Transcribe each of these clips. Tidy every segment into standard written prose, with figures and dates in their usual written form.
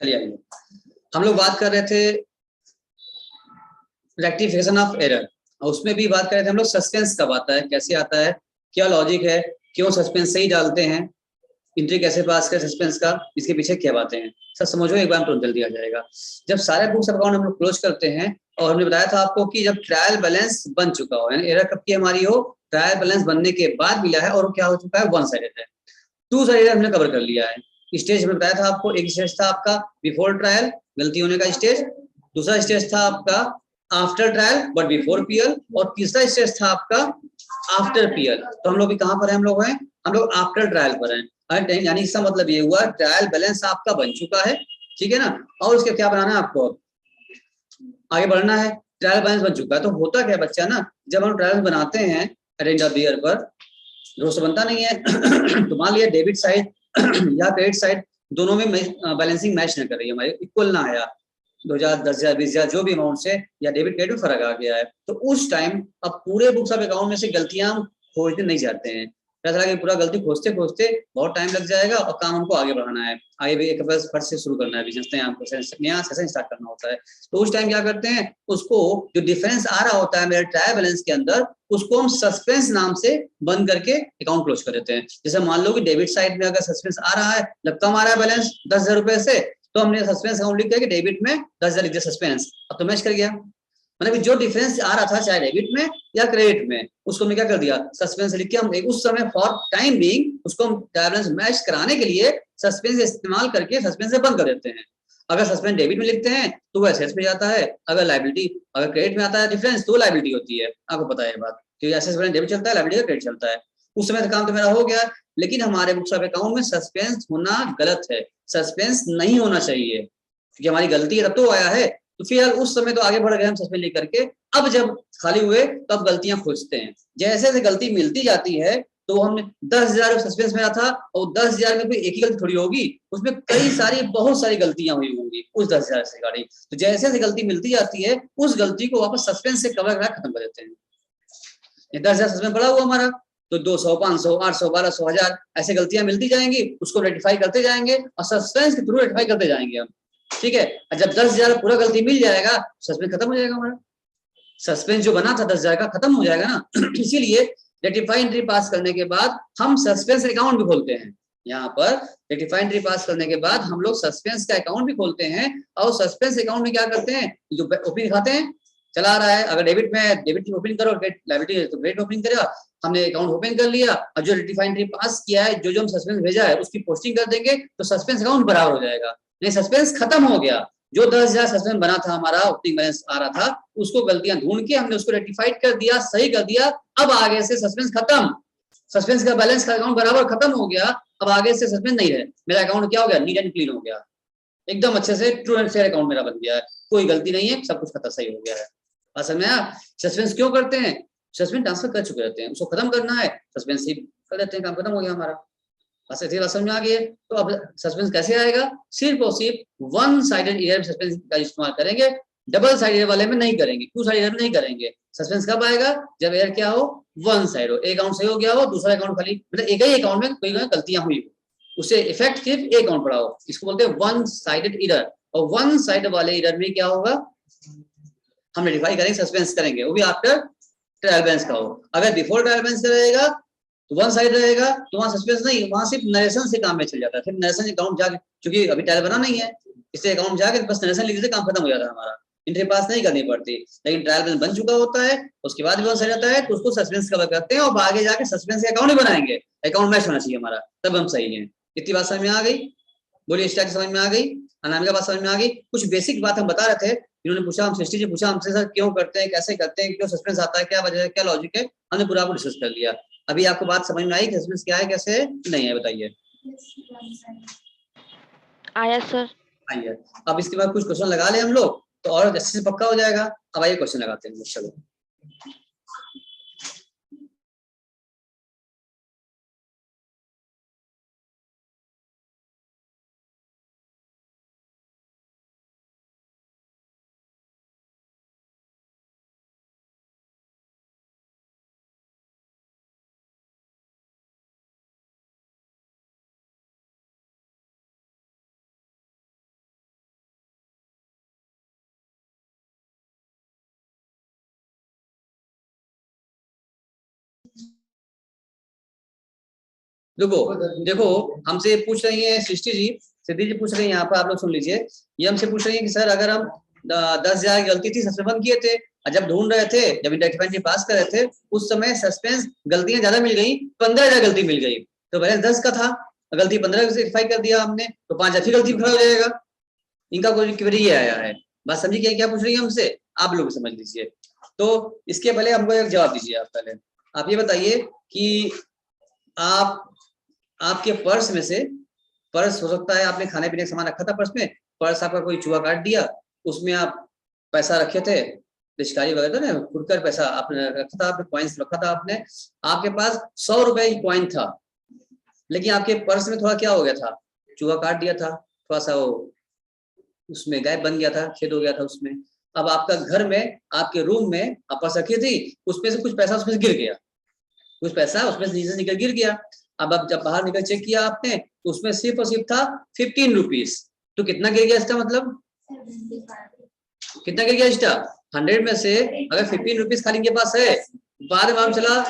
चलिए आइए, हम लोग बात कर रहे थे रेक्टिफिकेशन ऑफ एरर, और उसमें भी बात कर रहे थे हम लोग सस्पेंस कब आता है, कैसे आता है, क्या लॉजिक है, क्यों सस्पेंस सही डालते हैं, एंट्री कैसे पास करें सस्पेंस का, इसके पीछे क्या बातें हैं, सब समझो एक बार तुरंत जल दिया जाएगा। जब सारे बुक्स अकाउंट हम लोग क्लोज करते हैं, और हमने बताया था आपको कि जब ट्रायल बैलेंस बन चुका हो, यानी एरर कब की हमारी हो, ट्रायल बैलेंस बनने के बाद मिला है, और वो क्या हो चुका है, वन साइडेड है। टू साइडेड हमने कवर कर लिया है। स्टेज में बताया था आपको, एक स्टेज था आपका बिफोर ट्रायल, गलती होने का स्टेज, दूसरा स्टेज था आपका after trial but before PL, और तीसरा स्टेज था आपका आफ्टर पीएल। तो हम लोग भी कहां पर हैं, हम लोग आफ्टर ट्रायल पर हैं। यानी इसका मतलब ये हुआ ट्रायल बैलेंस आपका बन चुका है, ठीक है ना, और उसके क्या बनाना है आपको, आगे बढ़ना है। ट्रायल बैलेंस बन चुका है, तो होता क्या है बच्चा ना, जब हम ट्रायल बनाते हैं at end of the year पर, रोज तो बनता नहीं है तो मान लिया डेबिट साइड या क्रेडिट साइड दोनों में बैलेंसिंग मैच न कर रही है, हमारे इक्वल ना आया, 2000, 10,000, 20,000 जो भी अमाउंट से या डेबिट क्रेडिट में फर्क आ गया है, तो उस टाइम अब पूरे बुक्स ऑफ अकाउंट में से गलतियां खोजने नहीं जाते हैं। ऐसा लगे पूरा गलती खोजते खोजते बहुत टाइम लग जाएगा, और काम हमको आगे बढ़ाना है, आगे भी एक फर्स्ट से शुरू करना है, बिजनेस नया सेशन स्टार्ट करना होता है। तो उस टाइम क्या करते हैं, उसको जो डिफरेंस आ रहा होता है मेरे ट्रायल बैलेंस के अंदर, उसको हम सस्पेंस नाम से बंद करके अकाउंट क्लोज कर देते हैं। जैसे मान लो कि डेबिट साइड में अगर सस्पेंस आ रहा है, जब कम आ रहा है बैलेंस 10,000 रुपए से, तो हमने सस्पेंस अकाउंट लिख दिया कि डेबिट में 10,000 लिख दिया सस्पेंस, अब तो मैच कर गया। मतलब जो डिफरेंस आ रहा था चाहे डेबिट में या क्रेडिट में, उसको हमने क्या कर दिया, सस्पेंस लिख के हम उस समय फॉर टाइम बीइंग उसको हम बैलेंस मैच कराने के लिए सस्पेंस इस्तेमाल करके सस्पेंस से बंद कर देते हैं। अगर सस्पेंस डेबिट में लिखते हैं तो वो एसेट्स में जाता है, अगर लायबिलिटी अगर क्रेडिट में आता है डिफरेंस तो लायबिलिटी होती है, आपको पता है ये बात, क्योंकि एसेट्स में डेबिट चलता है, लायबिलिटी का क्रेडिट चलता है। उस समय तो काम तो मेरा हो गया, लेकिन हमारे बुक्स ऑफ अकाउंट में सस्पेंस होना गलत है, सस्पेंस नहीं होना चाहिए, क्योंकि हमारी गलती है तब तो आया है। तो फिर उस समय तो आगे बढ़ गए हम सस्पेंस लेकर के, अब जब खाली हुए तब गलतियां खोजते हैं, जैसे जैसे गलती मिलती जाती है, तो हमने 10,000 सस्पेंस में था, और 10,000 में कोई एक ही गलती थोड़ी होगी, उसमें कई सारी बहुत सारी गलतियां हुई होंगी उस 10,000 से गाड़ी। तो जैसे जैसे गलती मिलती जाती है, उस गलती को वापस सस्पेंस से कवर करा खत्म कर देते हैं। 10,000 सस्पेंस पड़ा हुआ हमारा, तो 200, 500, 800, 1200, 1000 ऐसे गलतियां मिलती जाएंगी, उसको रेटिफाई करते जाएंगे और सस्पेंस के थ्रू रेटिफाई करते जाएंगे हम, ठीक है। जब 10,000 पूरा गलती मिल जाएगा, सस्पेंस खत्म हो जाएगा हमारा, सस्पेंस जो बना था 10,000 का खत्म हो जाएगा ना इसीलिए रेटिफाई एंट्री पास करने के बाद हम सस्पेंस अकाउंट भी खोलते हैं। यहाँ पर रेटिफाई एंट्री पास करने के बाद हम लोग सस्पेंस का अकाउंट भी खोलते हैं, और सस्पेंस अकाउंट में क्या करते हैं, जो ओपनिंग दिखाते हैं चला रहा है, अगर डेबिट में डेबिट की ओपनिंग करो, लायबिलिटी तो क्रेडिट ओपनिंग करेगा, हमने अकाउंट ओपन कर लिया, और जो रेटिफाई एंट्री पास किया है, जो जो हम सस्पेंस भेजा है उसकी पोस्टिंग कर देंगे, तो सस्पेंस अकाउंट बराबर हो जाएगा, नहीं सस्पेंस खत्म हो गया। जो 10,000 सस्पेंस बना था हमारा, ओपनिंग बैलेंस आ रहा था, उसको गलतियां ढूंढ के हमने उसको रेक्टिफाइड कर दिया, सही कर दिया, अब आगे से सस्पेंस खत्म, सस्पेंस का बैलेंस का अकाउंट बराबर खत्म हो गया, अब आगे से सस्पेंस नहीं रहे, मेरा अकाउंट क्या हो गया, नीट एंड क्लीन हो गया, एकदम अच्छे से ट्रू एंड फेयर अकाउंट मेरा बन गया है, कोई गलती नहीं है, सब कुछ खत्म सही हो गया है। असल में आप सस्पेंस क्यों करते हैं, सस्पेंस ट्रांसफर कर चुके रहते हैं, उसको खत्म करना है, सस्पेंस ही कर देते हैं, काम खत्म हो गया हमारा। बस ऐसी बात समझ में आ गई है। तो अब सस्पेंस कैसे आएगा, सिर्फ और सिर्फ वन साइडेड एरर सस्पेंस का इस्तेमाल करेंगे, डबल साइडेड वाले में नहीं करेंगे, टू साइडेड में नहीं करेंगे। सस्पेंस कब आएगा, जब एरर क्या हो, वन साइड हो, एक अकाउंट सही हो गया हो, दूसरा अकाउंट खाली, मतलब एक ही अकाउंट में कोई गलतियां हुई हो, उससे इफेक्ट सिर्फ एक अकाउंट पड़ा हो, इसको बोलते हैं वन साइडेड एरर। और वन साइड वाले एरर में क्या होगा, हम रेटिफाई करेंगे, सस्पेंस करेंगे, वो भी आफ्टर ट्रायल बैलेंस का हो। अगर बिफोर ट्रायल बैलेंस का रहेगा तो वन साइड रहेगा, तो वहां सस्पेंस नहीं, वहां सिर्फ नरेशन से काम में चल जाता है, फिर नरेशन अकाउंट जाके, क्योंकि अभी ट्रायल बना नहीं है, इससे अकाउंट जाके बस नरेशन लिख देते, काम खत्म हो जाता है हमारा, एंट्री पास नहीं करनी पड़ती। लेकिन ट्रायल बैलेंस बन चुका होता है, उसके बाद भी वन साइड रहता है, तो उसको सस्पेंस कवर करते हैं, और आगे जाके सस्पेंस के अकाउंट ही बनाएंगे, अकाउंट मैच होना चाहिए हमारा, तब हम सही है। इतनी बात समझ में आ गई, बोलिए स्टार्ट समझ में आ गई, अनामिका बात समझ में आ गई। कुछ बेसिक बात हम बता रहे थे, इन्होंने पूछा, हम सृष्टि जी पूछा हमसे, सर क्यों करते हैं, कैसे करते हैं, क्यों सस्पेंस आता है, क्या वजह है, क्या लॉजिक है, हमने पूरा आपको डिस्कस कर लिया। अभी आपको बात समझ में आई कि सस्पेंस क्या है, कैसे नहीं है, बताइए। आया सर। आइए, अब इसके बाद कुछ क्वेश्चन लगा ले हम लोग, तो और अच्छे से पक्का हो जाएगा। अब आइए क्वेश्चन लगाते हैं, चलो। देखो देखो, हमसे पूछ रही है सृष्टि जी, सिद्धि जी पूछ रही है यहाँ पर, आप लोग सुन लीजिए। ये हमसे पूछ रही है कि सर अगर हम 10,000 की गलती थी, सस्पेंस किए थे, और जब ढूंढ रहे थे, जब इंटर पास कर रहे थे, उस समय सस्पेंस गलतियां ज्यादा मिल गई, 15,000 गलती मिल गई, तो बैलेंस 10 का था, गलती 15 से रेक्टिफाई कर दिया हमने, तो 5 अच्छी गलती खड़ा हो जाएगा। इनका कोई क्वेरी ये आया है। बात समझिए क्या क्या पूछ रही है हमसे, आप लोग समझ लीजिए। तो इसके पहले हमको एक जवाब दीजिए। आप पहले आप ये बताइए कि आप आपके पर्स में से, पर्स हो सकता है आपने खाने पीने का सामान रखा था पर्स में, पर्स आपका कोई चूहा काट दिया, उसमें आप पैसा रखे थे, पिचकारी वगैरह था ना, फुटकर पैसा आपने रखा था, आपने कॉइन्स रखा था आपने, आपके पास 100 रुपए की कॉइन था, लेकिन आपके पर्स में थोड़ा क्या हो गया था, चूहा काट दिया था, थोड़ा सा वो उसमें गैप बन गया था, छेद हो गया था उसमें। अब आपका घर में, आपके रूम में आप पर्स रखी थी, उसमें से कुछ पैसा उसमें से गिर गया, कुछ पैसा उसमें से नीचे निकल गिर गया। अब जब बाहर निकल चेक किया आपने, तो उसमें सिर्फ और सिर्फ था 15 रुपीज। तो कितना गिर गया इसका मतलब, कितना गिर गया इसका, 100 में से अगर 15 रुपीज खाली के पास है, बाद में मालूम चला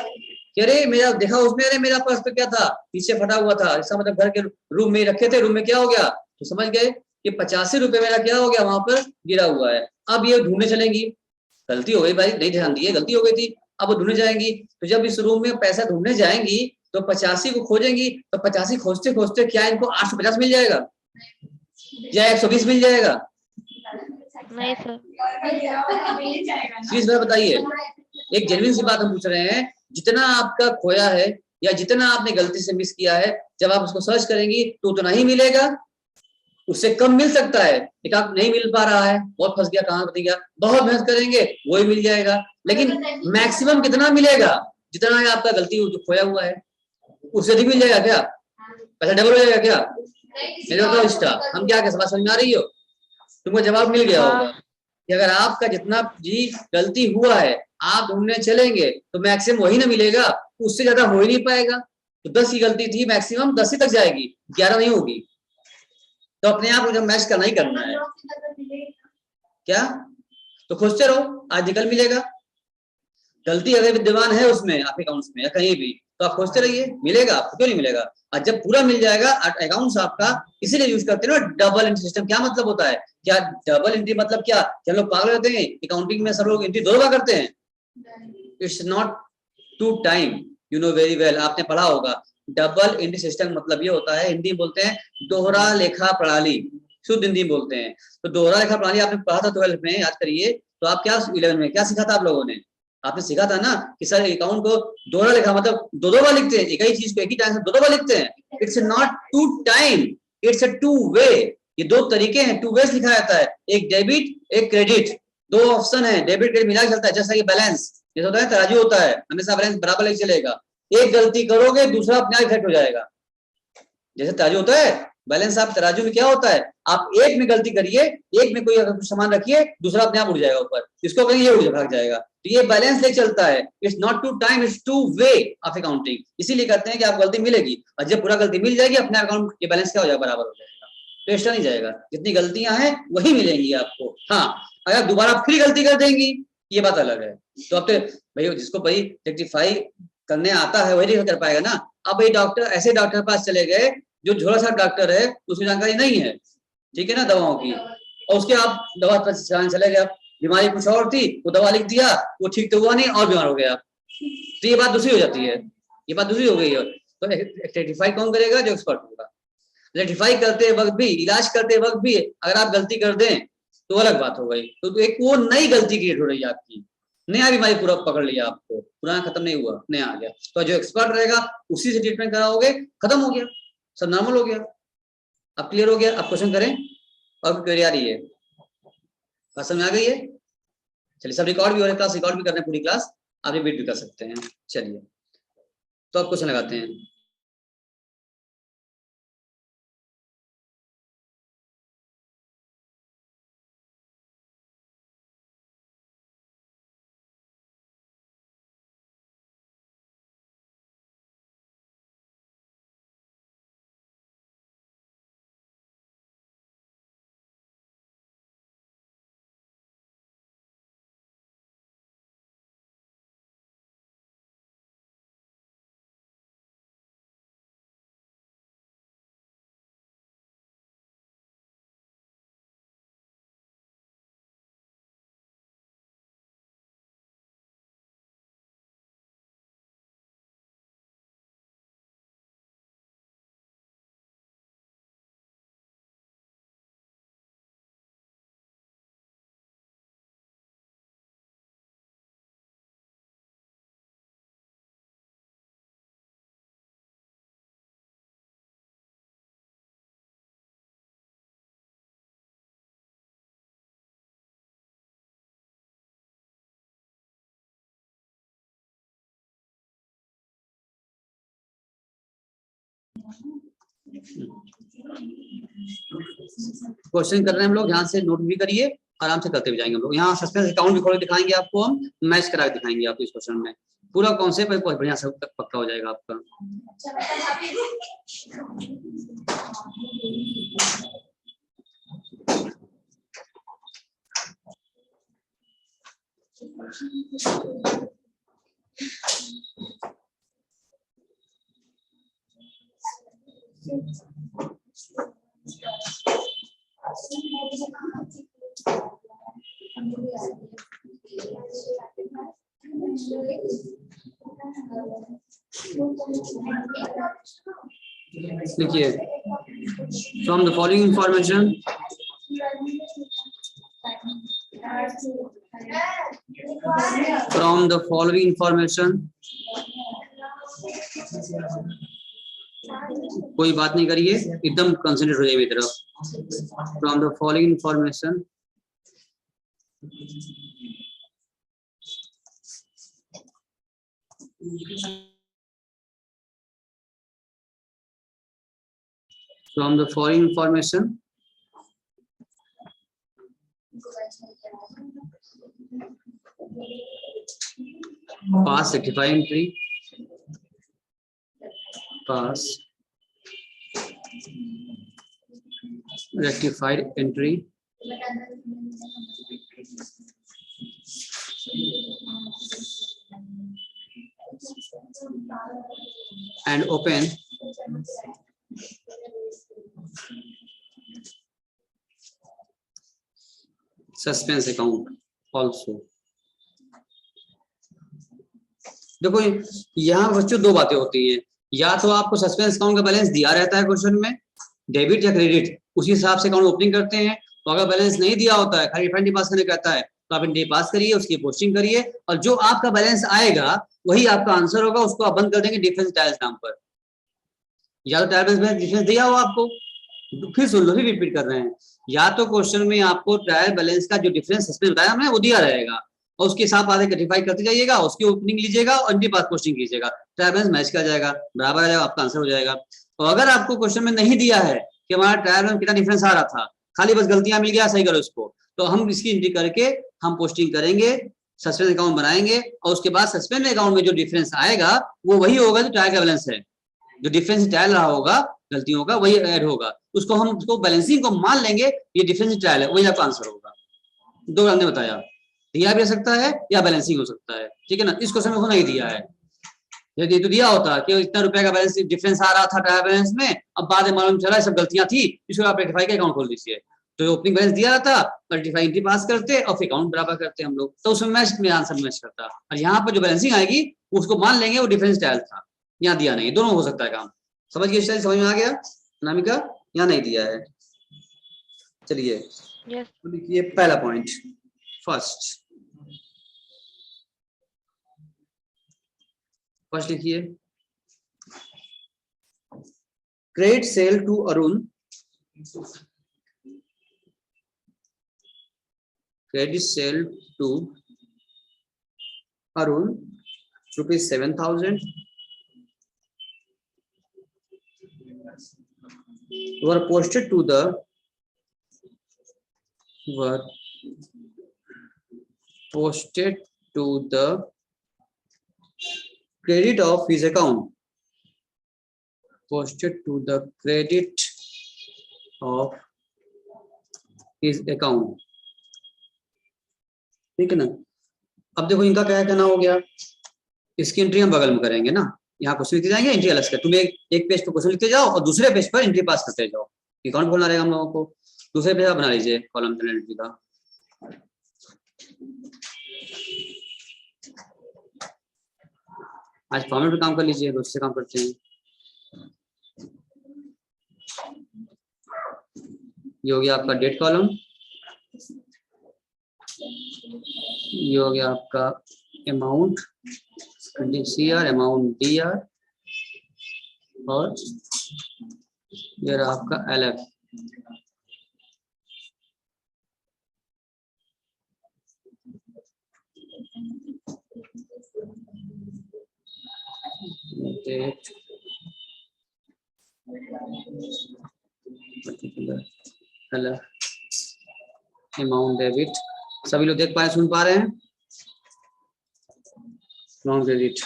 कि अरे मेरा देखा उसमें, अरे मेरा पर्स पे क्या था, पीछे फटा हुआ था, इसका मतलब घर के रूम में ही रखे थे, रूम में क्या हो गया, तो समझ गए कि 85 रुपए मेरा क्या हो गया वहां पर गिरा हुआ है। अब ये ढूंढने चलेंगी, गलती हो गई भाई, नहीं ध्यान दिए, गलती हो गई थी, अब वो ढूंढने जाएंगी, तो जब इस रूम में पैसा ढूंढने जाएंगी, तो 85 को खोजेंगी, तो 85 खोजते खोजते क्या इनको 850 मिल जाएगा या 120 मिल जाएगा? नहीं सर। प्लीज मैं बताइए, एक जेन्युइन सी बात हम पूछ रहे हैं, जितना आपका खोया है या जितना आपने गलती से मिस किया है, जब आप उसको सर्च करेंगी तो उतना ही मिलेगा, उससे कम मिल सकता है, एक आप नहीं मिल पा रहा है, बहुत फंस गया, कहाँ फंस गया, बहुत मेहनत करेंगे वही मिल जाएगा, लेकिन मैक्सिमम कितना मिलेगा, जितना है आपका गलती जो खोया हुआ है, उससे अधिक मिल जाएगा क्या, पैसा डबल हो जाएगा क्या? मेरे बताओ इष्टा, हम क्या क्या समझ में आ रही हो, तुमको जवाब मिल गया होगा कि अगर आपका जितना जी गलती हुआ है, आप ढूंढने चलेंगे तो मैक्सिमम वही ना मिलेगा, उससे ज्यादा हो ही नहीं पाएगा। तो 10 की गलती थी, मैक्सिमम 10 ही तक जाएगी, 11 नहीं होगी। तो अपने आप को जब मैच करना ही करना है क्या, तो खोजते रहो, आज निकल मिलेगा। गलती अगर विद्यमान है उसमें आपके अकाउंट्स में या कहीं भी, तो आप खोजते रहिए, मिलेगा आपको, क्यों नहीं मिलेगा। और जब पूरा मिल जाएगा अकाउंट्स आपका, इसीलिए यूज करते हैं ना डबल एंट्री सिस्टम। क्या मतलब होता है, क्या डबल एंट्री मतलब क्या, क्या लोग पागल रहते हैं, अकाउंटिंग में सब लोग एंट्री दो बार करते हैं? It's not two time, you know very well, आपने पढ़ा होगा। डबल एंट्री सिस्टम मतलब ये होता है, हिंदी में बोलते हैं दोहरा लेखा प्रणाली, शुद्ध हिंदी में बोलते हैं। तो दोहरा लेखा प्रणाली आपने पढ़ा था 12th में, याद करिए। तो आप क्या 11 में क्या सीखा था आप लोगों ने, आपने सीखा था ना कि सर अकाउंट को दोहरा लेखा मतलब दो दो बार लिखते हैं, एक ही चीज को एक ही टाइम से दो दो बार लिखते हैं। It's not two time, it's a two way. ये दो तरीके हैं, टू वेज लिखा जाता है, एक डेबिट एक क्रेडिट, दो ऑप्शन है, डेबिट क्रेडिट मिला चलता है, जैसा कि बैलेंस जैसे होता है तराजू होता है, हमेशा बैलेंस बराबर लेके चलेगा, एक गलती करोगे दूसरा अपने आप इफेक्ट हो जाएगा। जैसे तराजू होता है, बैलेंस आप तराजू में क्या होता है, आप एक में गलती करिए, एक में कोई अगर कुछ सामान रखिए, दूसरा अपने आप उड़ जाएगा ऊपर, इसको कहीं ये उड़ भाग जाएगा, तो ये बैलेंस ले चलता है। It's not two time, it's two way of accounting. इसीलिए कहते हैं कि आप गलती मिलेगी, और जब पूरा गलती मिल जाएगी अपने अकाउंट ये बैलेंस क्या हो जाएगा, बराबर हो जाएगा, तो एक्स्ट्रा नहीं जाएगा, जितनी गलतियां हैं वही मिलेंगी आपको। हाँ, अगर दोबारा फिर गलती कर देंगी, ये बात अलग है, तो अब तो भाई जिसको भाई रेक्टिफाई करने आता है वही कर पाएगा ना। अब भाई डॉक्टर, ऐसे डॉक्टर के पास चले गए जो झोला सा डॉक्टर है, उसकी जानकारी नहीं है, ठीक है ना, दवाओं की, और उसके आप दवा पर चले गए, बीमारी कुछ और थी, वो दवा लिख दिया, वो ठीक तो हुआ नहीं और बीमार हो गया, तो ये बात दूसरी हो जाती है, ये बात दूसरी हो गई है। तो रेक्टिफाई कौन करेगा, जो एक्सपर्ट होगा। रेक्टिफाई करते वक्त भी, इलाज करते वक्त भी अगर आप गलती कर दें तो अलग बात हो गई, तो एक वो नई गलती क्रिएट हो रही है आपकी, नया बीमारी पूरा पकड़ लिया आपको, पुराना खत्म नहीं हुआ, नया आ गया, तो जो एक्सपर्ट रहेगा उसी से ट्रीटमेंट कराओगे, खत्म हो गया, सब नॉर्मल हो गया। अब क्लियर हो गया, अब क्वेश्चन करें, और क्वेरी आ रही है, बात समझ आ गई है? चलिए, सब रिकॉर्ड भी हो रहा है, क्लास रिकॉर्ड भी कर रहे हैं पूरी क्लास, आप रिपीट भी कर सकते हैं। चलिए, तो अब क्वेश्चन लगाते हैं। क्वेश्चन कर रहे हैं हम लोग, ध्यान से नोट भी करिए, आराम से करते भी जाएंगे हम लोग। यहाँ सस्पेंस अकाउंट भी खोल के दिखाएंगे आपको, हम मैच करा के दिखाएंगे आपको इस क्वेश्चन में। पूरा कॉन्सेप्ट बहुत बढ़िया से पक्का हो जाएगा आपका। देखिए, from the following information, from the following information, कोई बात नहीं करिए, एकदम कंसंट्रेट हो जाइए मेरी तरफ। From the following information, from the following information, pass rectify entry, pass rectified entry, and open suspense account also। देखो यहाँ बच्चों दो बातें होती हैं, या तो आपको सस्पेंस अकाउंट का बैलेंस दिया रहता है क्वेश्चन में, डेबिट या क्रेडिट, उसी हिसाब से अकाउंट ओपनिंग करते हैं। तो अगर बैलेंस नहीं दिया होता है, खाली रिफंड पास करने कहता है, तो आप एंट्री पास करिए, उसकी पोस्टिंग करिए, और जो आपका बैलेंस आएगा वही आपका आंसर होगा, उसको आप बंद कर देंगे डिफरेंस टाइल्स नाम पर। या तो टाइल बैलेंस डिफरेंस दिया हो आपको, फिर सुन लो, फिर रिपीट कर रहे हैं, या तो क्वेश्चन में आपको ट्रायल बैलेंस का जो डिफरेंस सस्पेंस बताया हमने वो दिया रहेगा, और उसके साथ आधे रेक्टिफाई करते जाइएगा, उसकी ओपनिंग लीजिएगा और एंट्री पास पोस्टिंग कीजिएगा, ट्रायल बैलेंस मैच कर जाएगा, बराबर आ जाएगा, आपका आंसर हो जाएगा। और अगर आपको क्वेश्चन में नहीं दिया है कि हमारा ट्रायल बैलेंस कितना डिफरेंस आ रहा था, खाली बस गलतियां मिल गया, सही करो इसको, तो हम इसकी एंट्री करके हम पोस्टिंग करेंगे, सस्पेंस अकाउंट बनाएंगे, और उसके बाद सस्पेंस अकाउंट में जो डिफरेंस आएगा वो वही होगा जो ट्रायल का बैलेंस है, जो डिफरेंस ट्रायल रहा होगा गलतियों का वही ऐड होगा, उसको हम उसको बैलेंसिंग को मान लेंगे, ये डिफरेंस ट्रायल है, वही आपका आंसर होगा। दो हमने बताया, दिया भी हो सकता है या बैलेंसिंग हो सकता है, ठीक है ना। इस क्वेश्चन में नहीं दिया है, यदि तो दिया होता कि इतना रुपए का बैलेंस डिफरेंस आ रहा था ट्रायल बैलेंस में, अब बाद में मालूम चला सब गलतियां थी, इसको आप रेक्टिफाई का अकाउंट खोल दीजिए, तो ओपनिंग बैलेंस दिया रहता, रेक्टिफाई एंट्री पास करते और फिर अकाउंट बराबर करते हम लोग, तो उसमें मैच में आंसर मैच करता। और यहाँ पर जो बैलेंसिंग आएगी उसको मान लेंगे वो डिफरेंस ट्रायल था, यहाँ दिया नहीं, दोनों हो सकता है काम। समझ गए, समझ में आ गया अनामिका? यहाँ नहीं दिया है। चलिए तो लिखिए पहला पॉइंट, फर्स्ट लिखिए, credit sale to Arun, credit sale to Arun ₹7,000 were posted to the credit of his account, posted to the credit of his account, ठीक है ना। अब देखो इनका क्या कहना हो गया, इसकी एंट्री हम बगल में करेंगे ना, यहाँ क्वेश्चन लिखते जाएंगे, एंट्री अलग से, तुम एक पेज पर क्वेश्चन लिखते जाओ और दूसरे पेज पर एंट्री पास करते जाओ, अकाउंट खोलना रहेगा हम लोगों को, दूसरे पेज बना लीजिए कॉलम एंट्री का। आज फॉर्मेट पे काम कर लीजिए, रोज से काम करते हैं। ये हो गया आपका डेट कॉलम, ये हो गया आपका अमाउंट CR, अमाउंट DR, और ये रहा आपका LF। Date hello amount debit, सभी लोग देख पाए, सुन पा रहे हैं? अमाउंट क्रेडिट,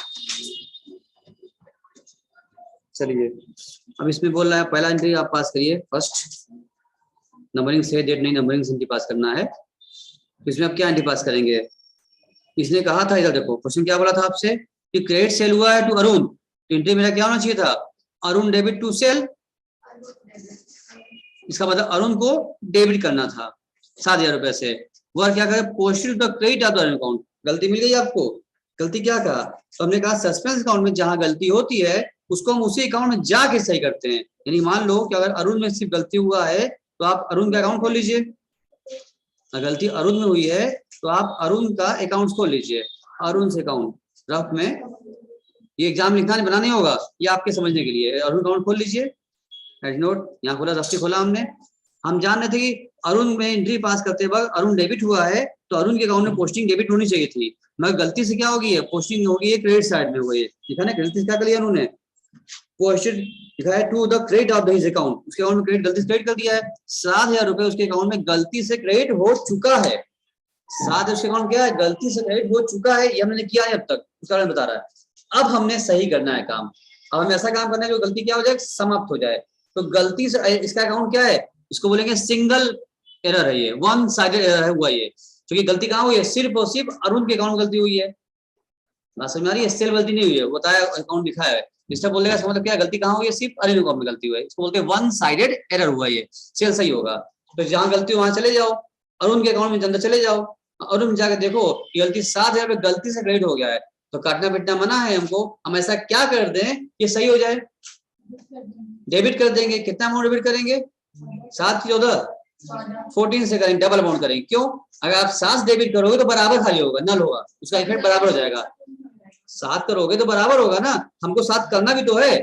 चलिए अब इसमें बोल रहा है पहला एंट्री आप पास करिए, फर्स्ट नंबरिंग से डेट नहीं, नंबरिंग से एंट्री पास करना है। तो इसमें आप क्या एंट्री पास करेंगे? इसने कहा था, इधर देखो क्वेश्चन क्या बोला था आपसे कि क्रेडिट सेल हुआ है टू अरुण, तो एंट्री मेरा क्या होना चाहिए था? अरुण डेबिट टू सेल, इसका मतलब अरुण को डेबिट करना था 7,000 रुपए से। वह क्या करे? Posted the credit of the account. गलती मिल गई आपको? गलती क्या कहा? तो हमने कहा सस्पेंस अकाउंट में जहां गलती होती है उसको हम उसी अकाउंट में जाके सही करते हैं। यानी मान लो कि अगर अरुण में सिर्फ गलती हुआ है तो आप अरुण का अकाउंट खोल लीजिए, अगर गलती अरुण में हुई है तो आप अरुण का अकाउंट खोल लीजिए, अरुण से अकाउंट रफ में, ये एग्जाम लिखना नहीं, बनाने होगा, ये आपके समझने के लिए। अरुण अकाउंट खोल लीजिए, नोट यहाँ खोला, रफ्ती खोला हमने। हम जान रहे थे कि अरुण में एंट्री पास करते वक्त अरुण डेबिट हुआ है तो अरुण के अकाउंट में पोस्टिंग डेबिट होनी चाहिए थी, मगर गलती से क्या होगी है? पोस्टिंग होगी है क्रेडिट साइड में हुई है, ठीक है ना? गलती क्या कर लिया उन्होंने? पोस्टेड लिखा है to the credit of his account, उसके अकाउंट में क्रेडिट गलती से क्रेडिट कर दिया है। 7,000 रुपए उसके अकाउंट में गलती से क्रेडिट हो चुका है। 7 उसके अकाउंट क्या है? गलती से क्रेडिट हो चुका है, ये हमने किया है अब तक, उसका कारण बता रहा है। अब हमने सही करना है काम, अब हमें ऐसा काम करना है जो गलती क्या हो जाए? समाप्त हो जाए। तो गलती से इसका अकाउंट क्या है? इसको बोलेंगे सिंगल एरर है, ये वन साइडेड एरर है हुआ ये, क्योंकि गलती कहाँ हुई है? सिर्फ और सिर्फ अरुण के अकाउंट में गलती हुई है। बात समझ में आ रही है? सेल गलती नहीं हुई है, बताया अकाउंट लिखा है। इसका बोलेगा इसका मतलब क्या? गलती कहाँ हुई है? सिर्फ अरुण अकाउंट में गलती हुई है, इसको बोलते हैं वन साइडेड एरर हुआ ये, सेल सही होगा। तो जहां गलती वहां चले जाओ, अरुण के अकाउंट में अंदर चले जाओ, अरुण जाकर देखो गलती 7,000 रुपए गलती से क्रेडिट हो गया है, तो काटना पीटना मना है हमको। हम ऐसा क्या कर दें कि सही हो जाए? डेबिट कर देंगे। कितना अमाउंट डेबिट करेंगे? 7 की 14 14 से करेंगे, डबल अमाउंट करेंगे। क्यों? अगर आप 7 डेबिट करोगे तो बराबर खाली होगा, नल होगा, उसका इफेक्ट बराबर हो जाएगा। 7 करोगे तो बराबर होगा ना, हमको 7 करना भी तो है।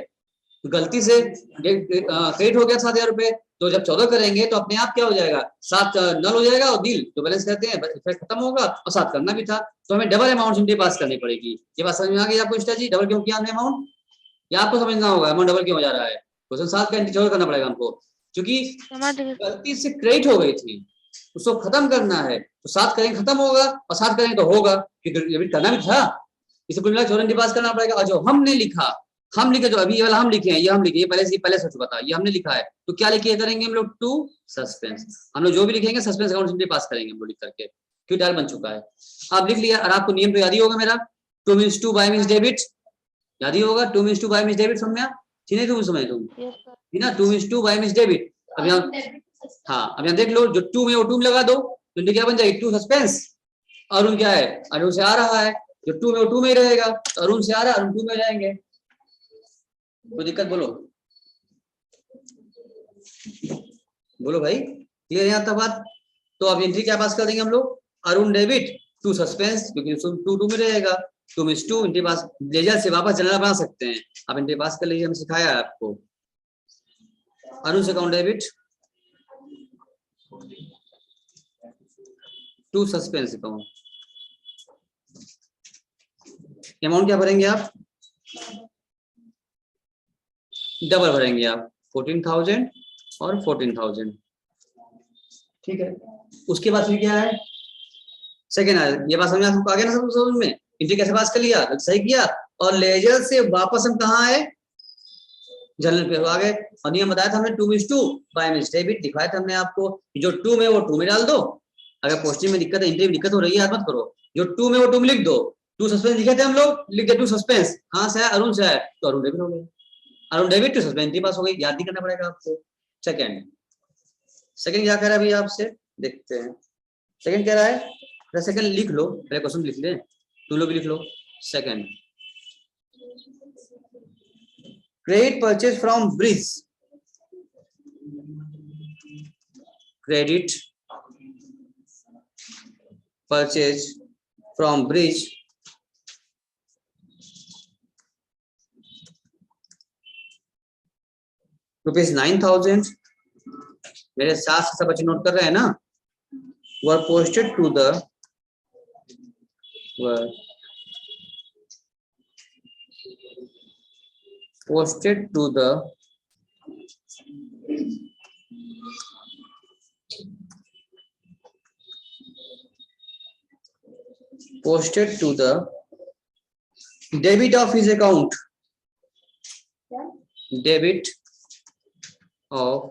तो गलती से क्रेडिट हो गया 7,000 रुपए, तो जब 14 करेंगे तो अपने आप क्या हो जाएगा? 7 नल हो जाएगा और डील जो बैलेंस कहते हैं इफेक्ट खत्म होगा, और 7 करना भी था, तो हमें डबल अमाउंट एंट्री पास करनी पड़ेगी। ये बात समझ में आ गई आपको? स्ट्रेटजी डबल क्यों किया हमने अमाउंट, या आपको समझना होगा अमाउंट डबल क्यों हो जा रहा है? क्वेश्चन 7 का एंट्री जरूर करना पड़ेगा हमको, क्योंकि समझ गए। गलती से क्रेडिट हो गई थी, उसको खत्म करना है, तो 7 करेंगे खत्म होगा, और 7 करेंगे तो होगा, क्योंकि डेबिट करना भी था। इसे कुल मिला 14 पास करना पड़ेगा। और जो हमने लिखा, हम लिखे, जो अभी ये वाला हम लिखे हैं, ये हम लिखे, ये पहले से चुका था, ये हमने लिखा है, तो क्या लिखे करेंगे हम लोग? To suspense. हम लोग जो भी लिखेंगे सस्पेंस अकाउंट पास करेंगे हम लोग लिख करके, क्यों डाल बन चुका है। आप लिख लिया, और आपको नियम तो याद ही होगा मेरा, 2 मीन्स 2 बाय मीन्स डेबिट, याद ही होगा। 2 मीन्स 2 बाय मीन्स डेबिट, समझ में? ठीक है, तुम समझ तुम यस सर। ना, 2 मीन्स 2 बाय मीन्स डेबिट। अब यहाँ, हाँ अब यहाँ देख लो, जो 2 में वो 2 में लगा दो, तो क्या बन जाएगी? 2 सस्पेंस। अरुण क्या है? अरुण से आ रहा है, जो 2 में वो 2 में ही रहेगा, तो अरुण से आ रहा है, अरुण 2 में जाएंगे। कोई दिक्कत? बोलो बोलो भाई, क्लियर है यहाँ तक बात? तो अब एंट्री क्या पास कर देंगे हम लोग? अरुण डेबिट टू सस्पेंस, क्योंकि 2 में रहेगा, 2 में 2 एंट्री पास, लेजर से वापस जनरल बना सकते हैं। आप एंट्री पास कर लीजिए, हम सिखाया है आपको। अरुण से account debit to suspense account, amount क्या भरेंगे आप? डबल भरेंगे आप, 14,000 और 14,000, ठीक है। उसके बाद फिर क्या है? सेकेंड, ये बात समझ आपको आ गया ना? सब समझ में? एंट्री कैसे पास कर लिया? सही किया, और लेजर से वापस हम कहाँ आए? जनरल पे आ गए। और नियम बताया था हमने 2 मीन्स 2 बाय मीन्स डेबिट, दिखाया था हमने आपको, जो 2 में वो 2 में डाल दो। अगर पोस्टिंग में दिक्कत है, एंट्री में दिक्कत हो रही है, याद मत करो, जो 2 में वो 2 में लिख दो। 2 सस्पेंस लिखे थे हम लोग, लिख दे 2 सस्पेंस, कहाँ से है? अरुण से है, तो अरुण डेबिट हो गया, Arun debit to suspense, entry pass हो गई। याद नहीं करना पड़ेगा आपको। सेकंड क्या कह रहा है अभी आपसे, देखते हैं। सेकंड कह रहा है, सेकंड लिख लो, पहले क्वेश्चन लिख ले, तुम लोग भी लिख लो। Second, credit purchase from bridge, credit purchase from bridge ₹9,000, मेरे साथ सब बच्चे नोट कर रहे हैं ना? were posted to the posted to the debit of his account, debit of,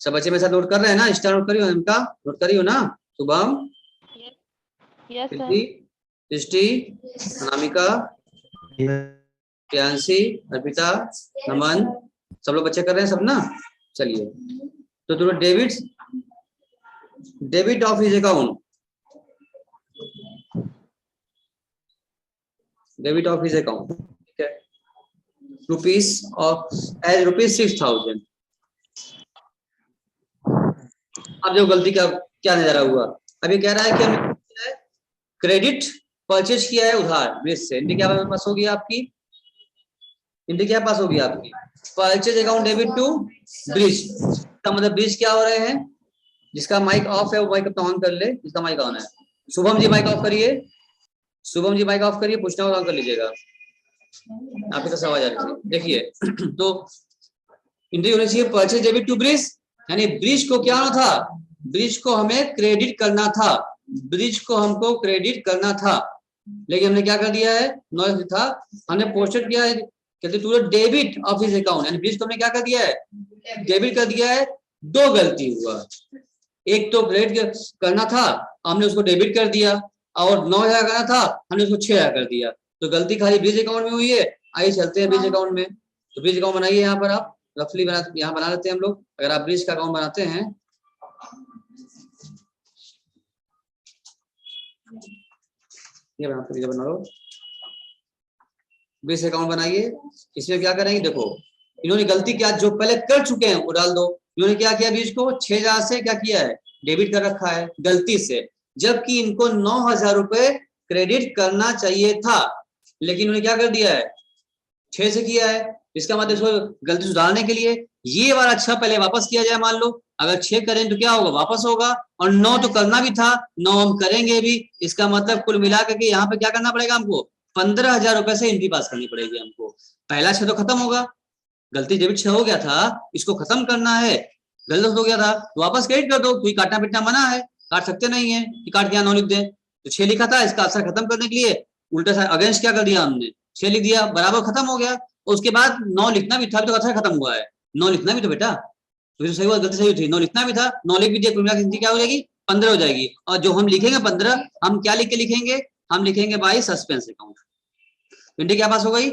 सब बच्चे मेरे साथ नोट कर रहे हैं ना, स्टार नोट करियो, इनका नोट करियो ना, शुभम, यस सर। सृष्टि, अनामिका, प्रियांशी, अर्पिता, नमन, सब लोग बच्चे कर रहे हैं सब ना। चलिए, तो तुम debit of his account, debit of his account, ठीक है, रुपीज ऑफ एज रुपीज 6000। अब जो गलती का क्या नजारा हुआ, अभी कह रहा है कि हमने क्रेडिट परचेज किया है उधार ब्रिज से, एंट्री क्या पास होगी आपकी, एंट्री क्या पास होगी आपकी, purchase account debit to Brij. इसका मतलब ब्रिज क्या हो रहे हैं, जिसका माइक ऑफ है वो माइक अपना ऑन कर ले, जिसका माइक ऑन है। शुभम जी माइक ऑफ करिए, शुभम जी माइक ऑफ करिए, पूछना होगा ऑन कर लीजिएगा, आपके तो आवाज आ रही है। देखिए तो एंट्री होनी चाहिए परचेज डेबिट टू ब्रिज, यानी ब्रिज को क्या होना था, ब्रिज को हमें क्रेडिट करना था, ब्रिज को हमको क्रेडिट करना था, लेकिन हमने क्या कर दिया है, नॉइज था, हमने पोस्टेड किया है, कहते to the debit of his account, यानी ब्रिज को हमने क्या कर दिया है, डेबिट कर दिया है। दो गलती हुआ, एक तो क्रेडिट करना था, हमने उसको डेबिट कर दिया, और 9000 करना था, हमने उसको 6000 कर दिया। तो गलती खाली ब्रिज अकाउंट में हुई है। आइए चलते हैं ब्रिज अकाउंट में। तो ब्रिज अकाउंट बनाइए, यहाँ पर आप रफली बना, यहाँ बना लेते हैं हम लोग। अगर आप ब्रिज का अकाउंट बनाते हैं, ये बना लो, ब्रिज अकाउंट बनाइए। इसमें क्या करेंगे, देखो इन्होंने गलती क्या, जो पहले कर चुके हैं वो डाल दो। इन्होंने क्या किया, ब्रिज को 6000 से क्या किया है, डेबिट कर रखा है गलती से, जबकि इनको 9000 रुपए क्रेडिट करना चाहिए था, लेकिन इन्होंने क्या कर दिया है, 6 से किया है। इसका मतलब इसको गलती सुधारने के लिए ये वाला 6 पहले वापस किया जाए। मान लो अगर 6 करें तो क्या होगा, वापस होगा, और 9 तो करना भी था, 9 हम करेंगे भी। इसका मतलब कुल मिला करके यहाँ पे क्या करना पड़ेगा हमको, 15000 रुपए से एंट्री पास करनी पड़ेगी हमको। पहला 6 तो खत्म होगा, गलती डेबिट 6 हो गया था, इसको खत्म करना है, गलत हो गया था तो वापस क्रेडिट कर दो, कोई काटना पीटना मना है, काट सकते नहीं है कि काट के 9 लिख दें। तो 6 लिखा था, इसका असर खत्म करने के लिए उल्टा सा अगेंस्ट क्या कर दिया हमने, 6 लिख दिया, बराबर खत्म हो गया। उसके बाद 9 लिखना भी था, तो असर खत्म हुआ है, 9 लिखना भी तो बेटा, तो सही हुआ, गलती सही थी, 9 लिखना भी था, 9 लिख भी दिया, कुल मिला के क्या हो जाएगी, 15 हो जाएगी। और जो हम लिखेंगे 15, हम क्या लिख के लिखेंगे, हम लिखेंगे बाय सस्पेंस अकाउंट। एंट्री क्या पास हो गई,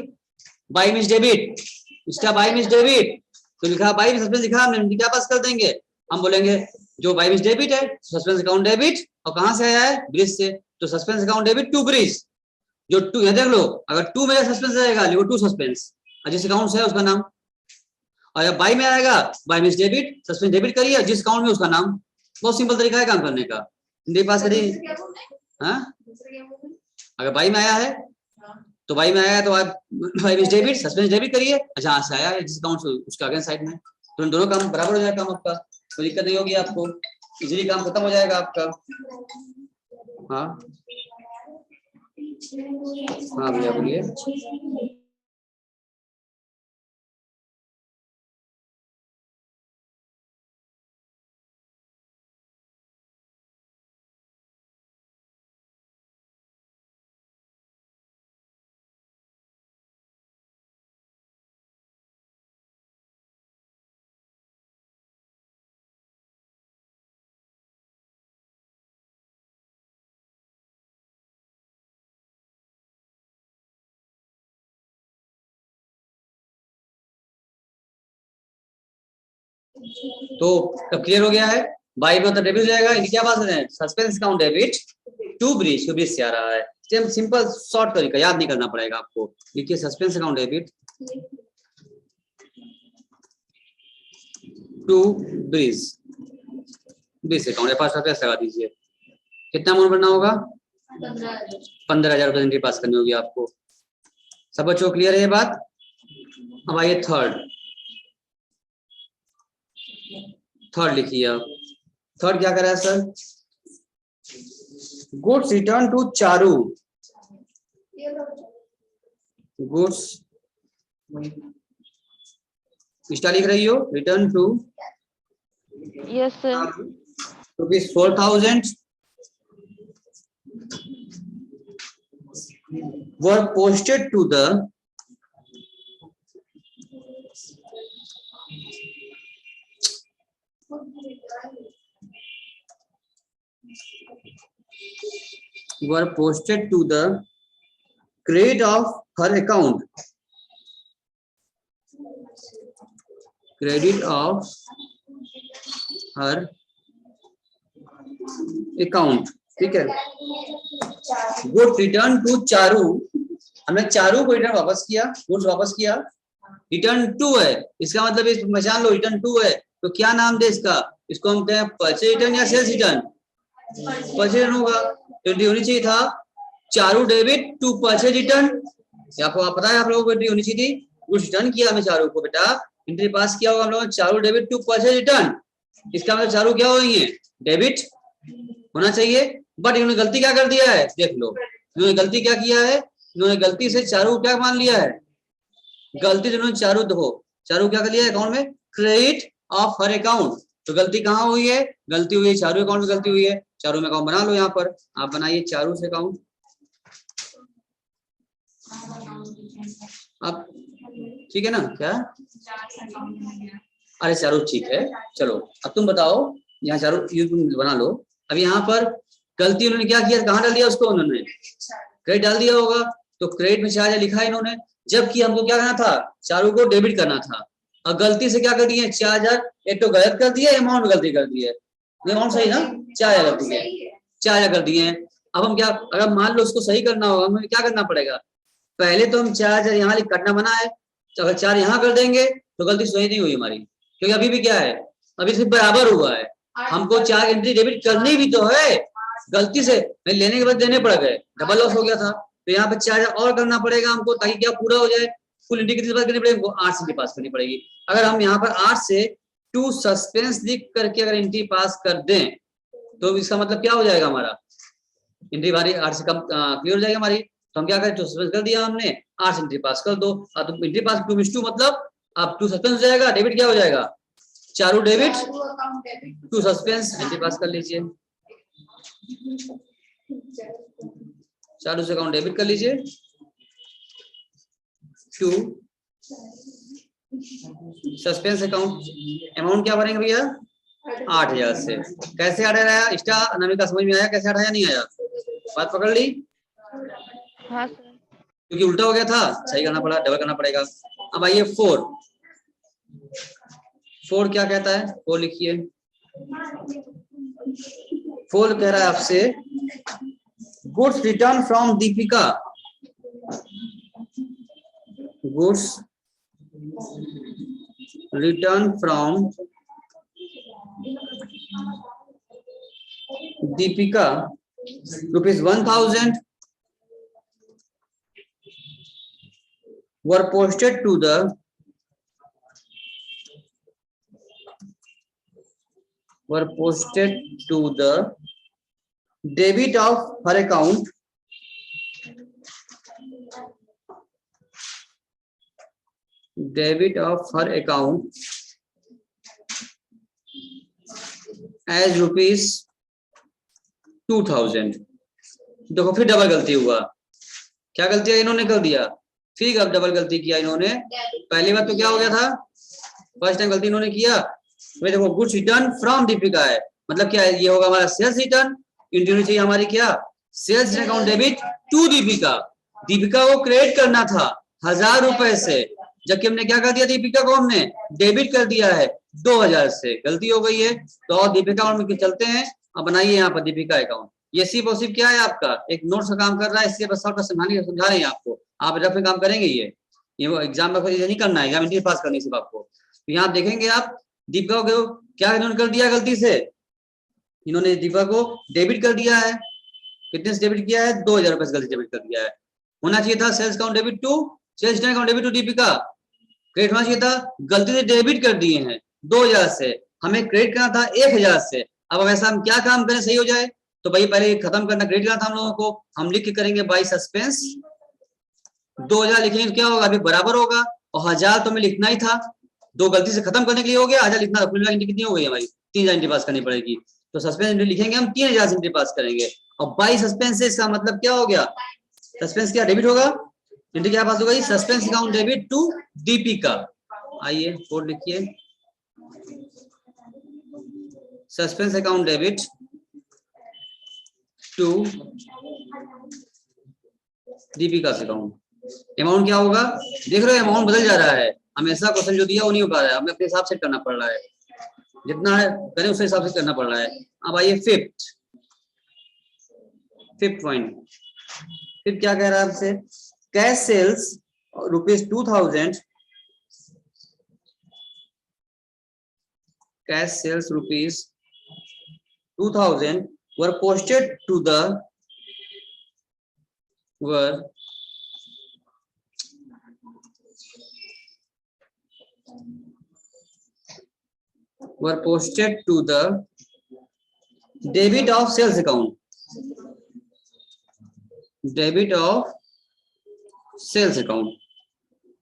बाय मींस डेबिट, इसका बाय मींस डेबिट, तो लिखा बाय सस्पेंस लिखा, हम एंट्री क्या पास कर देंगे, हम बोलेंगे जो बाय मींस डेबिट है, सस्पेंस अकाउंट डेबिट, और कहां से आया है, ब्रिज से, तो suspense account debit to Brij. जो टू, ये देख लो, अगर टू मेरा सस्पेंस रहेगा, लिखो टू सस्पेंस, और जिस अकाउंट से है उसका नाम, और जब बाई में आएगा, by means debit, suspense debit करिए, जिस अकाउंट में उसका नाम। बहुत सिंपल तरीका है काम करने का, हिंदी पास करिए। हाँ, अगर बाई में आया है तो बाई में आया है तो आप by means debit, suspense debit करिए, अच्छा यहाँ से आया है जिस अकाउंट से, उसका अगेंस्ट साइड में, तो दोनों काम बराबर हो जाएगा, काम आपका कोई दिक्कत नहीं होगी आपको, इजीली काम खत्म हो जाएगा आपका। हाँ हाँ भैया बोलिए। तो अब क्लियर हो गया है, बाई में मतलब डेबिट हो जाएगा, इनकी क्या बात है, suspense account debit to Brij, Brij से आ रहा है, सिंपल शॉर्ट तरीका, याद नहीं करना पड़ेगा आपको। देखिए suspense account debit to Brij, Brij account है, पास लगा दीजिए। कितना अमाउंट भरना होगा, 15000 रुपए एंट्री पास करनी होगी आपको। सब बच्चों क्लियर है ये बात। अब आइए थर्ड लिखिए आप। थर्ड क्या करा है sir, goods return to Charu, goods star लिख रही हो, return to Yes, sir. ₹4,000 were posted to the credit of her account. Credit of her account. ठीक है, गुड रिटर्न टू चारू, हमने चारू को रिटर्न वापस किया, गुड्स वापस किया, रिटर्न टू है, इसका मतलब इस पहचान लो रिटर्न टू है, तो क्या नाम दे इसका, इसको हम कहें परचेज रिटर्न या सेल्स रिटर्न, परचेज रिटर्न होगा, तो एंट्री होनी चाहिए था Charu debit to purchase return, आपको पता है आप लोगों को एंट्री होनी चाहिए थी, गुड्स रिटर्न किया हमें चारू को, बेटा एंट्री पास किया होगा हम लोगों ने Charu debit to purchase return, इसका मतलब चारू क्या हो गई है, डेबिट होना चाहिए, बट इन्होंने गलती क्या कर दिया है, देख लो इन्होंने गलती क्या किया है, इन्होंने गलती से चारू क्या मान लिया है, गलती से इन्होंने चारू देखो, चारू क्या कर लिया है अकाउंट में, क्रेडिट ऑफ हर अकाउंट, तो गलती कहाँ हुई है, गलती हुई है चारू अकाउंट में, गलती हुई है, चारू में अकाउंट बना लो, यहाँ पर आप बनाइए चारू से अकाउंट, आप ठीक है ना, क्या अरे चारू ठीक है, चलो अब तुम बताओ, यहाँ चारू यू तुम बना लो, अब यहाँ पर गलती उन्होंने क्या किया, कहाँ डाल दिया उसको, उन्होंने क्रेडिट डाल दिया होगा, तो क्रेडिट में 4,000 लिखा है इन्होंने, जबकि हमको क्या करना था, चारू को डेबिट करना था, और गलती से क्या कर दिए 4,000, एक तो गलत कर दिया, अमाउंट गलती कर दी है, अमाउंट सही ना, 4,000 गलती है, 4,000 कर दिए हैं, अब हम क्या, अगर मान लो उसको सही करना होगा हमें क्या करना पड़ेगा, पहले तो हम 4,000 यहाँ काटना बना है, तो अगर 4 यहाँ कर देंगे तो गलती सही नहीं हुई हमारी, क्योंकि अभी भी क्या है, अभी सिर्फ बराबर हुआ है, हमको 4 एंट्री डेबिट करनी भी तो है, गलती से मैं लेने के बाद देने पड़ गए, डबल लॉस हो गया था, तो यहाँ पे 4,000 और करना पड़ेगा हमको, ताकि क्या पूरा हो जाए, फुल एंट्री कितनी बार करनी पड़ेगी हमको, 8 से पास करनी पड़ेगी, अगर हम यहाँ पर 8 से 2 सस्पेंस लिख करके अगर एंट्री पास कर दें, तो इसका मतलब क्या हो जाएगा, हमारा एंट्री हमारी 8 से कम क्लियर हो जाएगी हमारी, तो हम क्या करें, 2 सस्पेंस कर दिया हमने, 8 एंट्री पास कर दो, तो एंट्री पास 2 मतलब अब 2 सस्पेंस हो जाएगा, डेबिट क्या हो जाएगा, Charu debit 2 suspense, entry pass कर लीजिए, चारू से अकाउंट डेबिट कर लीजिए, 2 सस्पेंस अकाउंट, अमाउंट क्या भरेंगे भैया 8,000 से, कैसे 8,000 आया, स्टार अनामिका समझ में आया कैसे 8,000 नहीं आया, बात पकड़ ली, हाँ सर। क्योंकि उल्टा हो गया था, सही करना पड़ा, डबल करना पड़ेगा, अब आइए 4 क्या कहता है, 4 लिखिए, 4 कह रहा है आपसे, goods return from Deepika, goods return from Deepika ₹1,000 were posted to the debit of her account as ₹2,000, देखो फिर डबल गलती हुआ, क्या गलती है इन्होंने कर दिया, फिर अब डबल गलती किया इन्होंने, पहली बार तो क्या हो गया था, फर्स्ट टाइम गलती इन्होंने किया, तो देखो गुड्स रिटर्न फ्रॉम दीपिका है, मतलब क्या है, ये होगा हमारा सेल्स रिटर्न, एंट्री चाहिए हमारी क्या, sales account debit to Deepika, Deepika को क्रेडिट करना था 1,000 रुपए से, जबकि हमने क्या कर दिया, दीपिका को हमने डेबिट कर दिया है 2,000 से, गलती हो गई है, तो और दीपिका अकाउंट में चलते हैं, अब बनाइए यहाँ पर दीपिका अकाउंट, ये सिर्फ और सिर्फ क्या है आपका एक नोट्स का काम कर रहा है, इसलिए बस समझा रहे हैं आपको, आप रफ में काम करेंगे, ये वो एग्जाम में नहीं करना है, एग्जाम पास करनी सिर्फ आपको, तो यहाँ देखेंगे आप दीपिका को क्या इन्होंने कर दिया, गलती से इन्होंने दीपिका को डेबिट कर दिया है, कितने से डेबिट किया है, 2,000 रुपए से गलती डेबिट कर दिया है, होना चाहिए था sales account debit to sales account debit to Deepika, credit होना चाहिए था, गलती से डेबिट कर दिए हैं 2,000 से, हमें क्रेडिट करना था 1,000 से, अब ऐसा हम क्या काम करें सही हो जाए, तो भाई पहले खत्म करना, क्रेडिट करना था हम लोगों को, हम लिख के करेंगे बाय सस्पेंस, 2,000 लिखेंगे क्या होगा, अभी बराबर होगा, और 1,000 तो हमें लिखना ही था, दो गलती से खत्म करने के लिए हो गया, 1000 लिखना था, कुल एंट्री कितनी हो गई हमारी, 3000 एंट्री पास करनी पड़ेगी। तो सस्पेंस एंट्री लिखेंगे हम 3000 एंट्री पास करेंगे। और बाई सस्पेंस से इसका मतलब क्या हो गया, सस्पेंस क्या डेबिट होगा, एंट्री क्या पास हो गई, suspense account debit to DP का। आइए कोड लिखिए, suspense account debit to DP का अकाउंट। अमाउंट क्या होगा, देख रहे हो अमाउंट बदल जा रहा है, हमेशा क्वेश्चन जो दिया वो नहीं हो पा रहा है, हमें अपने हिसाब से करना पड़ रहा है, जितना है करें उस हिसाब से करना पड़ रहा है। अब आइए फिफ्थ पॉइंट, फिर क्या कह रहा है आपसे, cash sales ₹2000, cash sales ₹2000 were posted to the debit of sales account,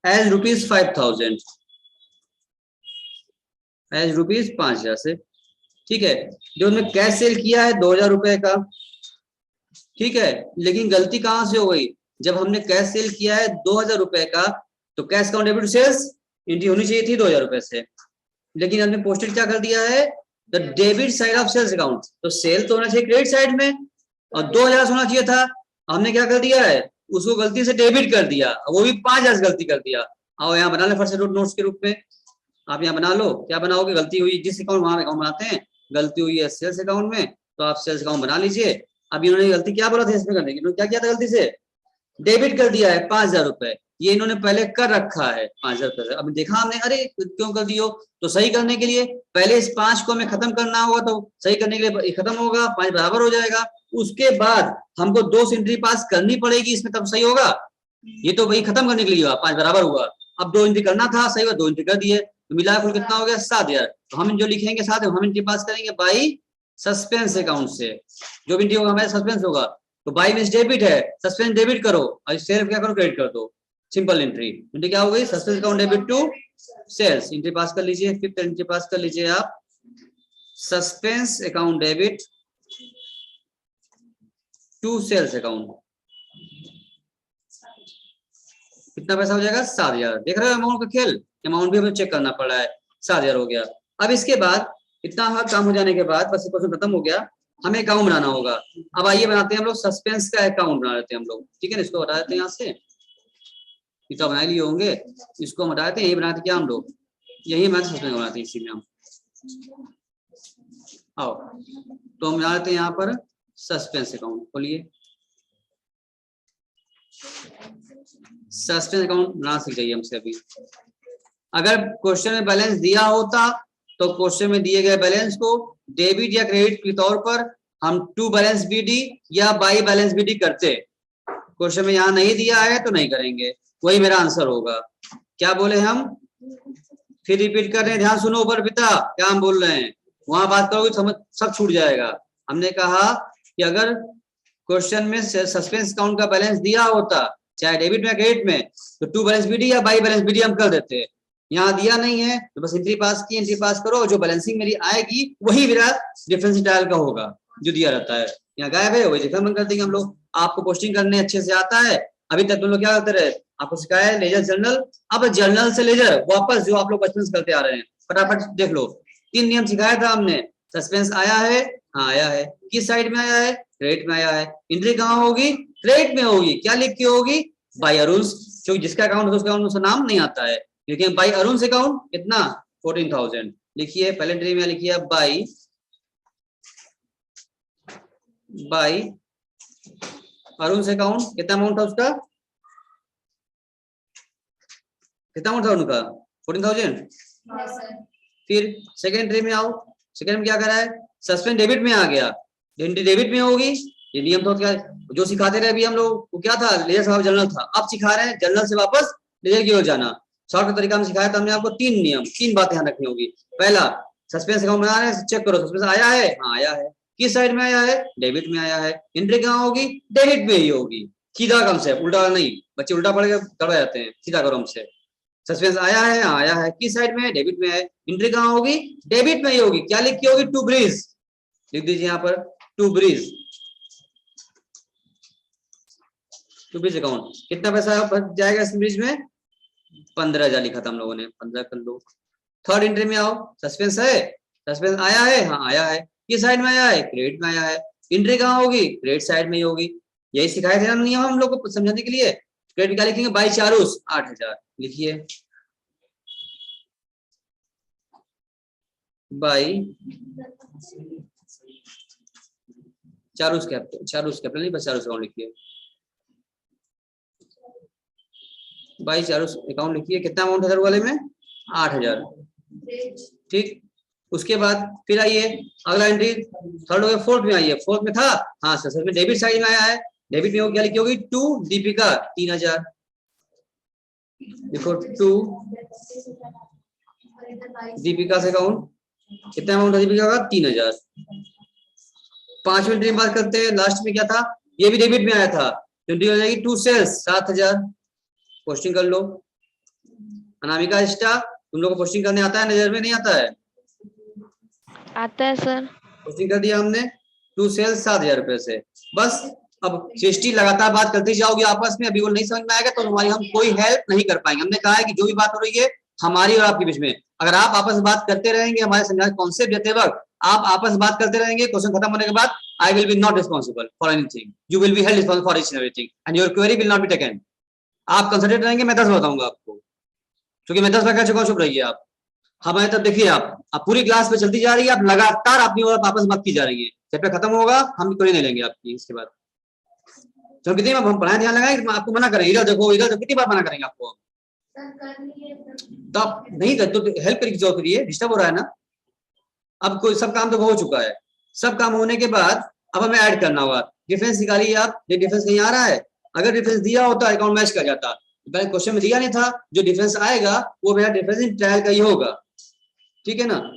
as ₹5000, as ₹5000 से, ठीक है। जो उन्होंने कैश सेल किया है 2000 रुपए का, ठीक है, लेकिन गलती कहां से हो गई, जब हमने कैश सेल किया है 2000 रुपए का, तो cash account debit sales entry होनी चाहिए थी 2000 रुपए से, लेकिन हमने पोस्टेड क्या कर दिया है, the debit side of sales account. तो सेल तो होना चाहिए क्रेडिट साइड में और 2000 होना चाहिए था, हमने क्या कर दिया है, उसको गलती से डेबिट कर दिया, वो भी 5000 से गलती कर दिया। आओ यहाँ बना ले फर्स्ट नोट्स के रूप में, आप यहाँ बना लो, क्या बनाओगे, गलती हुई जिस अकाउंट वहां अकाउंट बनाते हैं, गलती हुई है सेल्स अकाउंट में, तो आप सेल्स अकाउंट बना लीजिए। अब इन्होंने गलती क्या बोला था इसमें करने की, इन्होंने क्या किया था, गलती से डेबिट कर दिया है 5000 रुपए, ये इन्होंने पहले कर रखा है 5000 रुपए। अब देखा हमने, अरे क्यों कर दियो, तो सही करने के लिए पहले इस 5 को हमें खत्म करना होगा, तो सही करने के लिए खत्म होगा, 5 बराबर हो जाएगा, उसके बाद हमको 2 एंट्री पास करनी पड़ेगी इसमें, तब सही होगा। ये तो वही खत्म करने के लिए हुआ, 5 बराबर हुआ, अब 2 एंट्री करना था, सही हुआ, 2 एंट्री कर दिए, तो मिला कुल कितना हो गया 7000। तो हम जो लिखेंगे साथ हम एंट्री पास करेंगे बाई सस्पेंस अकाउंट से, जो भी एंट्री होगा हमारा सस्पेंस होगा, तो बाई मींस डेबिट है, सस्पेंस डेबिट करो और सेल्स क्या करो, क्रेडिट कर दो, सिंपल एंट्री। एंट्री क्या हो गई, suspense account debit to sales, entry pass कर लीजिए, फिफ्थ एंट्री पास कर लीजिए आप, suspense account debit to sales account. कितना पैसा हो जाएगा, 7000। देख रहे हो अमाउंट का खेल, अमाउंट भी हमें चेक करना पड़ रहा है, 7000 हो गया। अब इसके बाद इतना काम हो जाने के बाद बस क्वेश्चन खत्म हो गया, हमें अकाउंट बनाना होगा। अब आइए बनाते हैं हम लोग सस्पेंस का अकाउंट बना लेते हैं हम लोग, ठीक है ना, इसको हटा देते हैं यहाँ से, इतना बना लिए होंगे, इसको हम हटा देते हैं, यही बनाते क्या हम लोग, यही हमारे सस्पेंस बनाते हैं, इसी में हम आओ, तो हम बना लेते हैं यहाँ पर सस्पेंस अकाउंट, खोलिए सस्पेंस अकाउंट बनाना सीख जाइए हमसे। अभी अगर क्वेश्चन में बैलेंस दिया होता तो क्वेश्चन में दिए गए बैलेंस को डेबिट या क्रेडिट के तौर पर हम टू बैलेंस बीडी या बाई बैलेंस बीडी करते, क्वेश्चन में यहाँ नहीं दिया है तो नहीं करेंगे, वही मेरा आंसर होगा। क्या बोले हम, फिर रिपीट कर रहे हैं, ध्यान सुनो ऊपर पिता, क्या हम बोल रहे हैं, वहां बात करोगे समझ सब छूट जाएगा। हमने कहा कि अगर क्वेश्चन में सस्पेंस अकाउंट का बैलेंस दिया होता चाहे डेबिट में क्रेडिट में, तो टू बैलेंस बीडी या बाई बैलेंस बीडी हम कर देते, यहाँ दिया नहीं है तो बस एंट्री पास की, एंट्री पास करो, जो बैलेंसिंग मेरी आएगी वही मेरा डिफरेंस डायल का होगा जो दिया रहता है, यहाँ गायब है वही डिफरेंस कर देंगे हम लोग। आपको पोस्टिंग करने अच्छे से आता है, अभी तक तुम लोग क्या करते रहे, आपको सिखाया है लेजर जर्नल, अब जर्नल से लेजर वापस जो आप लोग बचपन से करते आ रहे हैं, फटाफट देख लो, 3 नियम सिखाया था हमने, सस्पेंस आया है, हाँ आया है, किस साइड में आया है, क्रेडिट में आया है, एंट्री कहाँ होगी, क्रेडिट में होगी, क्या लिख के होगी, बाई अरुण, क्योंकि जिसका अकाउंट है उसका अकाउंट उसका नाम नहीं आता है, लेकिन बाई अरुण से अकाउंट कितना 14000 लिखिए, पहले एंट्री में लिखिए बाई अरुण से अकाउंट, कितना अमाउंट था उसका, कितना अमाउंट था उनका 14000। फिर सेकेंड एंट्री में आओ, सेकेंड में क्या करा है, सस्पेंस डेबिट में आ गया, एंट्री डेबिट में होगी, ये नियम तो क्या जो सिखाते रहे अभी हम लोग, वो क्या था लेजर साहब जर्नल था, अब सिखा रहे हैं जर्नल से वापस लेजर की ओर जाना, शॉर्ट तरीका में सिखाया था हमने आपको, 3 नियम 3 बातें ध्यान रखनी होगी। पहला, सस्पेंस अकाउंट बना रहे हैं, चेक करो सस्पेंस आया है, हाँ आया है, किस साइड में आया है, डेबिट में आया है, एंट्री कहाँ होगी, डेबिट में ही होगी, सीधा कंसेप्ट, उल्टा नहीं, बच्चे उल्टा पढ़ के गड़बड़ जाते हैं, सीधा करो हमसे, सस्पेंस आया है, हाँ आया है, किस साइड में है, डेबिट में है, एंट्री कहाँ होगी, डेबिट में ही होगी, क्या लिख के होगी, टू ब्रीज, लिख दीजिए यहाँ पर to Breeze, to Breeze account, कितना पैसा बच जाएगा इस ब्रीज में, 15,000 लिखा था हम लोगों ने, 15 कर लो। थर्ड एंट्री में आओ, सस्पेंस है, सस्पेंस आया है, हाँ आया है, किस साइड में आया है, क्रेडिट में आया है, एंट्री कहाँ होगी, क्रेडिट साइड में ही होगी, यही सिखाए थे ना नियम हम लोग को समझाने के लिए। क्रेडिट क्या लिखेंगे, बाई चारूस 8,000 लिखिए, बाई चारूस कैपिटल नहीं, बस चारूस अकाउंट लिखिए, बाई चारूस अकाउंट लिखिए, कितना अमाउंट है वाले में, 8,000, ठीक। उसके बाद फिर आइए अगला एंट्री, थर्ड हो गया, फोर्थ में आइए, फोर्थ में था, हाँ सर में डेबिट साइड में आया है, डेबिट में क्या लिखी होगी, टू दीपिका 3,000, देखो टू दीपिका से अकाउंट, कितना अमाउंट है दीपिका का, 3,000। पांचवें एंट्री में बात करते हैं, लास्ट में क्या था, ये भी डेबिट में आया था, एंट्री हो जाएगी टू सेल्स 7,000, पोस्टिंग कर लो। अनामिका स्टा, तुम लोग को पोस्टिंग करने आता है, नजर में नहीं आता है, आता है सर। पोस्टिंग कर दिया हमने, टू सेल्स 7,000 रुपए से, बस। अब सृष्टि लगातार बात करते जाओगे आपस में, अभी वो नहीं समझ में आएगा तो हमारी हम कोई हेल्प नहीं कर पाएंगे। हमने कहा है कि जो भी बात हो रही है हमारी और आपके बीच में, अगर आप आपस में बात करते रहेंगे, हमारे समझाने कॉन्सेप्ट देते वक्त आप आपस में बात करते रहेंगे, क्वेश्चन खत्म होने के बाद I will be not responsible for anything, you will be held responsible for each and everything and your query will not be taken. आप कंसंट्रेट रहेंगे, मैं 10 बताऊंगा आपको, क्योंकि मैं 10 बार कह चुका हूं, चुप रहिए आप। हमारे तब देखिए आप पूरी क्लास पे चलती जा रही है, आप लगातार अपनी और आपस बात की जा रही है, जब तक खत्म होगा हम कोई नहीं लेंगे आपकी इसके बाद। तो कितनी बार हम पढ़ाएं, ध्यान लगाएं, आपको मना करेंगे, इधर देखो इधर, कितनी बार मना करेंगे आपको, तब नहीं कर तो हेल्प करिए, डिस्टर्ब हो रहा है ना। अब कोई सब काम तो हो चुका है, सब काम होने के बाद अब हमें ऐड करना होगा, डिफरेंस निकालिए आप, ये डिफरेंस कहीं आ रहा है, अगर डिफरेंस दिया होता अकाउंट मैच कर जाता, पहले क्वेश्चन में दिया नहीं था, जो डिफरेंस आएगा वो मेरा डिफरेंस इन ट्रायल का ही होगा, ठीक है ना।